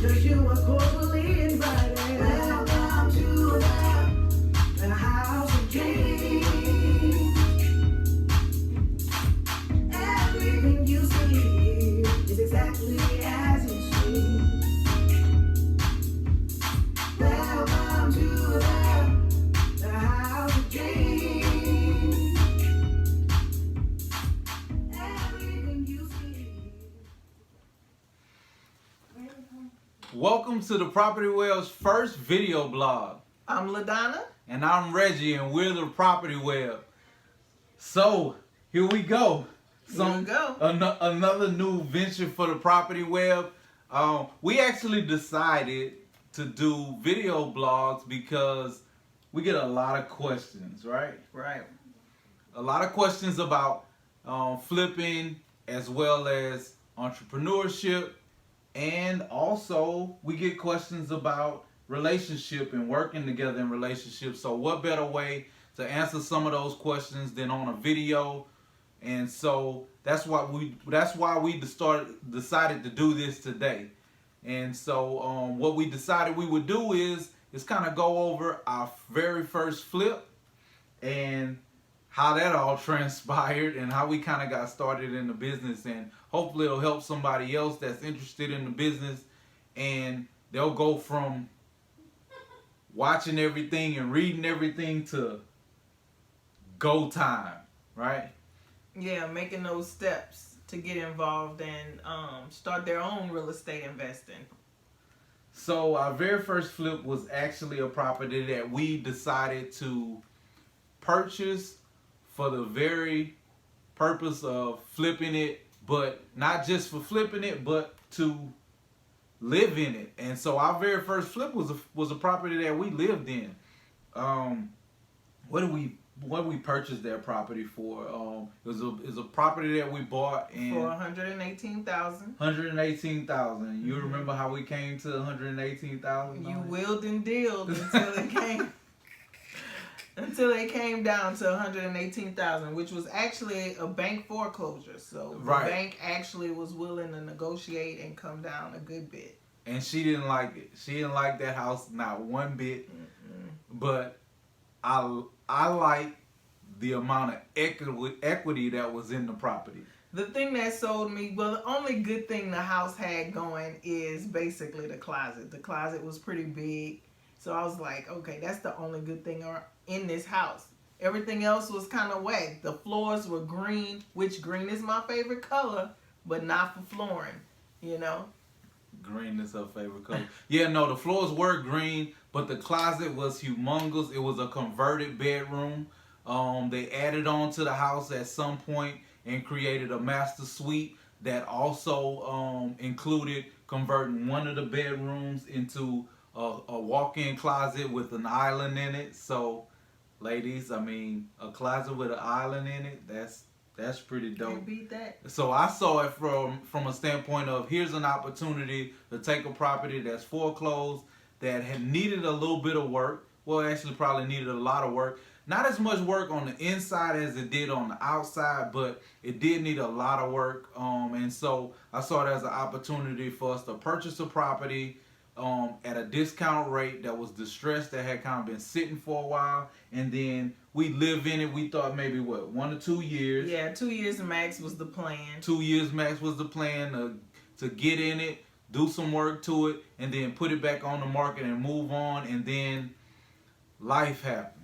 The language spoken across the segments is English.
'cause you are cordially invited. Welcome to the house of dreams. Everything you see is exactly as it seems. Welcome to the house of dreams. Everything you see. Welcome to the Property Web's first video blog. I'm LaDonna. And I'm Reggie, and we're the Property Web. So, here we go. Here we go. Another new venture for the Property Web. We actually decided to do video blogs because we get a lot of questions, right? Right. A lot of questions about flipping as well as entrepreneurship. And also, we get questions about relationship and working together in relationships. So what better way to answer some of those questions than on a video? And so that's why we decided to do this today. And so what we decided we would do is kind of go over our very first flip and how that all transpired and how we kind of got started in the business, and hopefully it'll help somebody else that's interested in the business, and they'll go from watching everything and reading everything to go time, right? Yeah, making those steps to get involved and start their own real estate investing. So our very first flip was actually a property that we decided to purchase for the very purpose of flipping it, but not just for flipping it, but to live in it. And so our very first flip was a property that we lived in. What did we purchase that property for? It was a property that we bought in For $118,000. $118,000. You remember how we came to $118,000? You willed and dealed until it came down to $118,000, which was actually a bank foreclosure. So the Right. bank actually was willing to negotiate and come down a good bit. And she didn't like it. She didn't like that house not one bit. But I like the amount of equity that was in the property. The thing that sold me, well, the only good thing the house had going is basically the closet. The closet was pretty big. So I was like, okay, that's the only good thing in this house. Everything else was kind of whack. The floors were green, which green is my favorite color, but not for flooring, you know? Green is her favorite color. Yeah, no, the floors were green, but the closet was humongous. It was a converted bedroom. They added on to the house at some point and created a master suite that also included converting one of the bedrooms into a walk-in closet with an island in it. So, ladies, I mean, a closet with an island in it, that's pretty dope. Can't beat that. So I saw it from a standpoint of, here's an opportunity to take a property that's foreclosed, that had needed a little bit of work. Well, actually probably needed a lot of work. Not as much work on the inside as it did on the outside, but it did need a lot of work. And so I saw it as an opportunity for us to purchase a property at a discount rate that was distressed, that had kind of been sitting for a while, and then we live in it. We thought maybe 1 or 2 years. Yeah, 2 years max was the plan. 2 years max was the plan to get in it, do some work to it, and then put it back on the market and move on. And then life happened.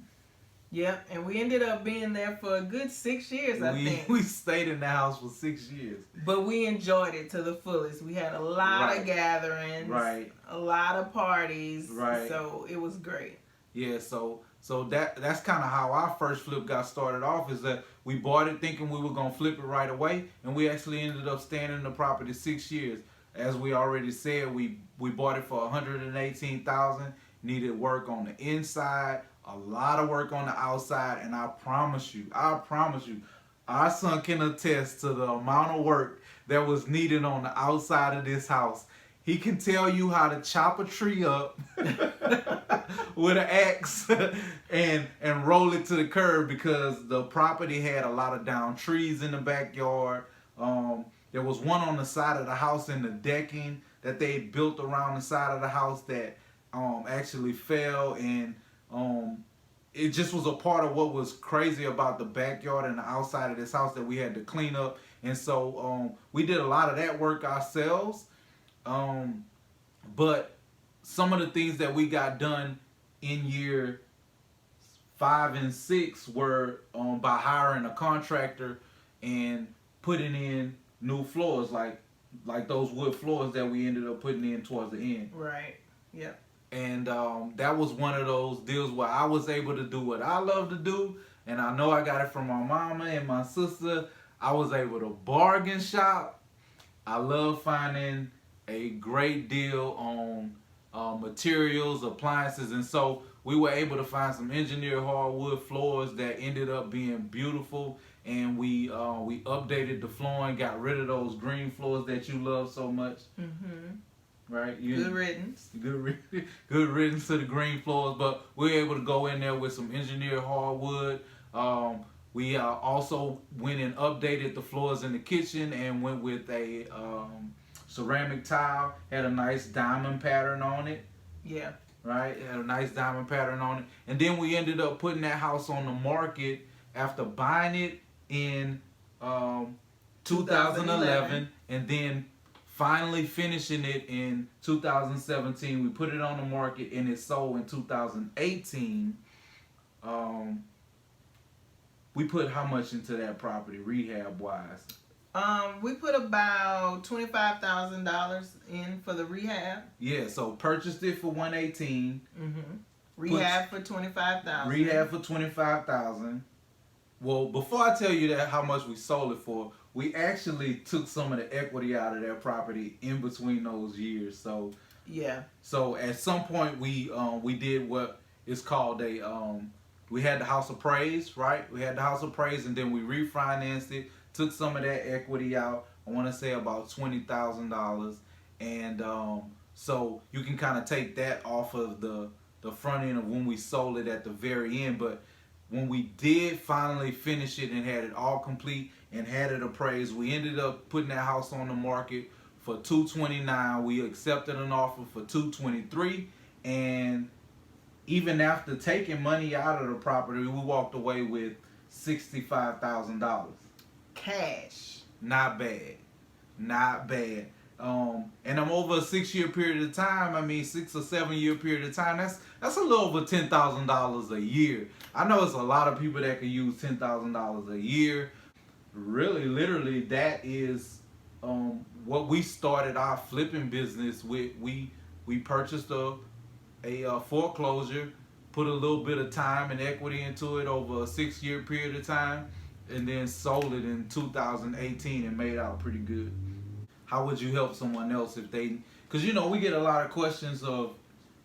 Yep, and we ended up being there for a good 6 years, I think. We stayed in the house for 6 years. But we enjoyed it to the fullest. We had a lot Right. of gatherings, Right. a lot of parties, Right. so it was great. Yeah, so that's kind of how our first flip got started off, is that we bought it thinking we were going to flip it right away, and we actually ended up staying in the property 6 years. As we already said, we bought it for $118,000, needed work on the inside, a lot of work on the outside, and I promise you, our son can attest to the amount of work that was needed on the outside of this house. He can tell you how to chop a tree up with an axe and roll it to the curb, because the property had a lot of down trees in the backyard. There was one on the side of the house in the decking that they built around the side of the house that actually fell, and it just was a part of what was crazy about the backyard and the outside of this house that we had to clean up. And so we did a lot of that work ourselves. But some of the things that we got done in year 5 and 6 were by hiring a contractor and putting in new floors, like those wood floors that we ended up putting in towards the end. Right. Yep. And that was one of those deals where I was able to do what I love to do, and I know I got it from my mama and my sister. I was able to bargain shop. I love finding a great deal on materials, appliances, and so we were able to find some engineered hardwood floors that ended up being beautiful, and we updated the flooring, got rid of those green floors that you love so much. Mm-hmm. Right? Good riddance. Good riddance to the green floors, but we were able to go in there with some engineered hardwood. We also went and updated the floors in the kitchen and went with a ceramic tile, had a nice diamond pattern on it. Yeah. Right? It had a nice diamond pattern on it. And then we ended up putting that house on the market after buying it in 2011 and then finally finishing it in 2017. We put it on the market and it sold in 2018. We put how much into that property rehab wise? We put about $25,000 in for the rehab. Yeah, so purchased it for 118. Mm-hmm. Rehab for $25,000. Rehab for 25,000. Well, before I tell you that how much we sold it for, we actually took some of the equity out of that property in between those years. So yeah. So at some point we did what is called we had the house appraised, right? We had the house appraised, and then we refinanced it. Took some of that equity out. I want to say about $20,000, and so you can kind of take that off of the front end of when we sold it at the very end. But when we did finally finish it and had it all complete and had it appraised, we ended up putting that house on the market for $229,000. We accepted an offer for $223,000, and even after taking money out of the property, we walked away with $65,000. Cash. Not bad. Not bad. And I'm over a 6-year period of time. I mean, 6 or 7 year period of time. That's a little over $10,000 a year. I know it's a lot of people that could use $10,000 a year. Really, literally, that is what we started our flipping business with. We purchased a foreclosure, put a little bit of time and equity into it over a 6-year period of time, and then sold it in 2018 and made out pretty good. How would you help someone else if they, because we get a lot of questions of,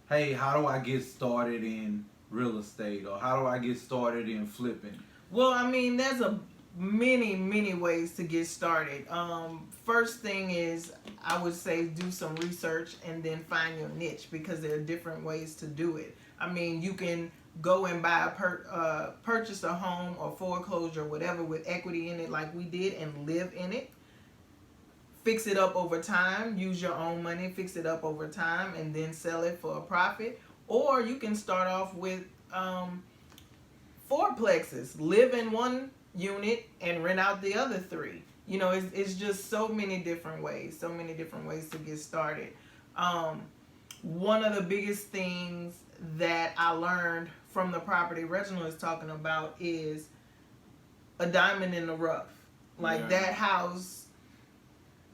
hey, how do I get started in real estate, or how do I get started in flipping? Well, I mean, there's many ways to get started. First thing is, I would say do some research and then find your niche, because there are different ways to do it. I mean, you can go and buy purchase a home or foreclosure, whatever, with equity in it like we did, and live in it. Fix it up over time, use your own money, fix it up over time, and then sell it for a profit. Or you can start off with fourplexes, live in one unit and rent out the other 3. It's just so many different ways to get started. One of the biggest things that I learned from the property Reginald is talking about is a diamond in the rough. Like, that house,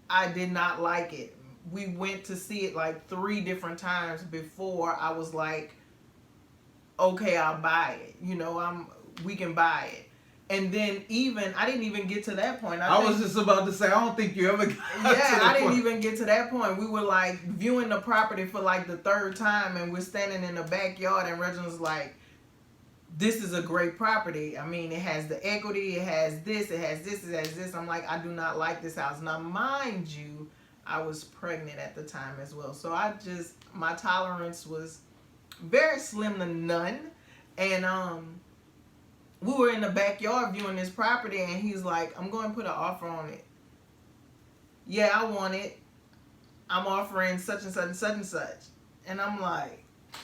I did not like it. We went to see it like 3 different times before I was like, okay, I'll buy it. We can buy it. And then I didn't even get to that point. I was just about to say, I don't think you ever got to that I didn't point. even get to that point. We were like viewing the property for like the 3rd time, and we're standing in the backyard, and Reginald's like, this is a great property. I mean, it has the equity, it has this, it has this, it has this. I'm like, I do not like this house. Now, mind you, I was pregnant at the time as well. So my tolerance was very slim to none. And we were in the backyard viewing this property, and he's like, I'm going to put an offer on it. Yeah, I want it. I'm offering such and such and such and such. And I'm like,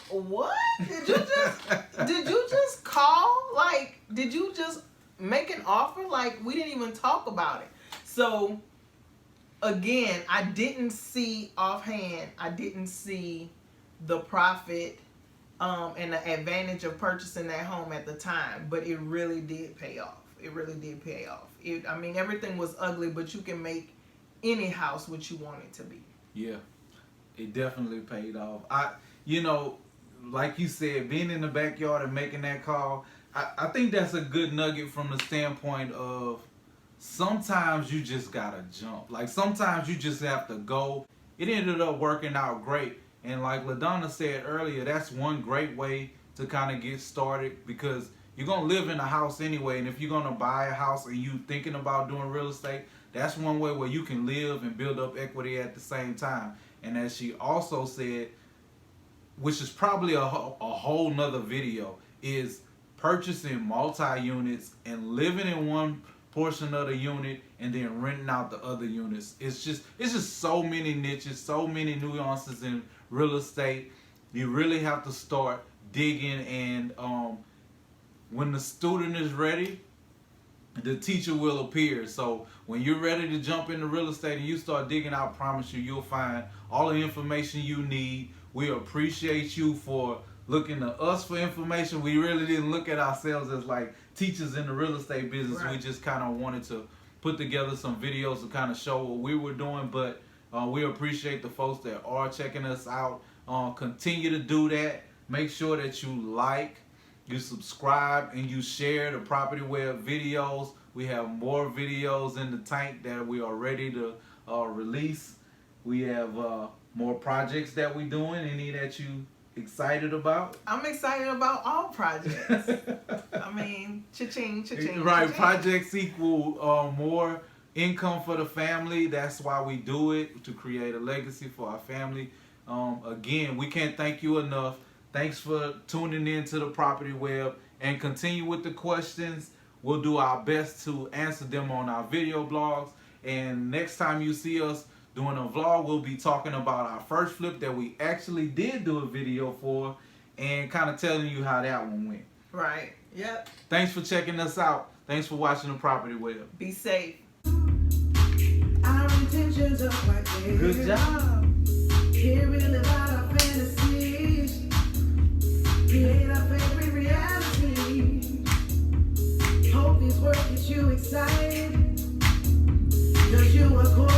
what? Did you just call? Like, did you just make an offer? Like, we didn't even talk about it. So again, I didn't see the profit and the advantage of purchasing that home at the time, but it really did pay off. It really did pay off. I mean, everything was ugly, but you can make any house what you want it to be. Yeah, it definitely paid off. Like you said, being in the backyard and making that call, I think that's a good nugget from the standpoint of sometimes you just gotta jump. Like sometimes you just have to go. It ended up working out great. And like LaDonna said earlier, that's one great way to kind of get started, because you're going to live in a house anyway. And if you're going to buy a house and you thinking about doing real estate, that's one way where you can live and build up equity at the same time. And as she also said, which is probably a whole nother video, is purchasing multi-units and living in one portion of the unit and then renting out the other units. It's just so many niches, so many nuances in real estate. You really have to start digging, and when the student is ready, the teacher will appear. So when you're ready to jump into real estate and you start digging, I promise you'll find all the information you need. We appreciate you for looking to us for information. We really didn't look at ourselves as like teachers in the real estate business. Right. We just kind of wanted to put together some videos to kind of show what we were doing, but we appreciate the folks that are checking us out. Continue to do that. Make sure that you like, you subscribe, and you share the Property Web videos. We have more videos in the tank that we are ready to release. We have more projects that we're doing. Any that you excited about? I'm excited about all projects. I mean, cha-ching, cha-ching, right, cha-ching. Projects equal more income for the family. That's why we do it, to create a legacy for our family. Again, we can't thank you enough. Thanks for tuning in to the Property Web, and continue with the questions. We'll do our best to answer them on our video blogs. And next time you see us doing a vlog, we'll be talking about our first flip that we actually did do a video for, and kind of telling you how that one went. Right. Yep. Thanks for checking us out. Thanks for watching the Property Web. Be safe. Our intentions are quite clear. Good job. Here we live out our fantasies, create our favorite reality. Hope this work gets you excited, 'cause you are cool.